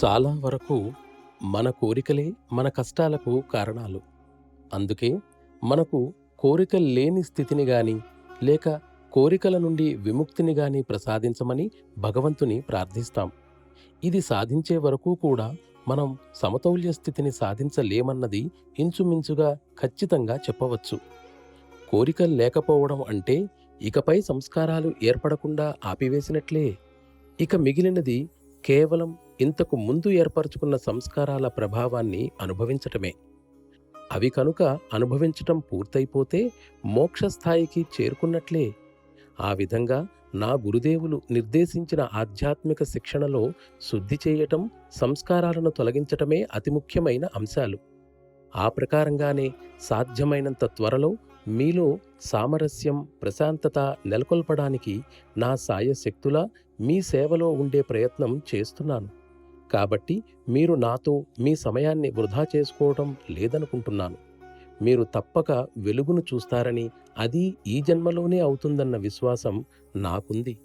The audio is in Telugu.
చాలా వరకు మన కోరికలే మన కష్టాలకు కారణాలు. అందుకే మనకు కోరికలు లేని స్థితిని గాని, లేక కోరికల నుండి విముక్తిని గాని ప్రసాదించమని భగవంతుని ప్రార్థిస్తాం. ఇది సాధించే వరకు కూడా మనం సమతౌల్య స్థితిని సాధించలేమన్నది ఇంచుమించుగా ఖచ్చితంగా చెప్పవచ్చు. కోరికలు లేకపోవడం అంటే ఇకపై సంస్కారాలు ఏర్పడకుండా ఆపివేసినట్లే. ఇక మిగిలినది కేవలం ఇంతకు ముందు ఏర్పరచుకున్న సంస్కారాల ప్రభావాన్ని అనుభవించటమే. అవి కనుక అనుభవించటం పూర్తయిపోతే మోక్షస్థాయికి చేరుకున్నట్లే. ఆ విధంగా నా గురుదేవులు నిర్దేశించిన ఆధ్యాత్మిక శిక్షణలో శుద్ధి చేయటం, సంస్కారాలను తొలగించటమే అతి ముఖ్యమైన అంశాలు. ఆ ప్రకారంగానే సాధ్యమైనంత త్వరలో మీలో సామరస్యం, ప్రశాంతత నెలకొల్పడానికి నా సాయశక్తులా మీ సేవలో ఉండే ప్రయత్నం చేస్తున్నాను. కాబట్టి మీరు నాతో మీ సమయాన్ని వృధా చేసుకోవడం లేదనుకుంటున్నాను. మీరు తప్పక వెలుగును చూస్తారని, అది ఈ జన్మలోనే అవుతుందన్న విశ్వాసం నాకుంది.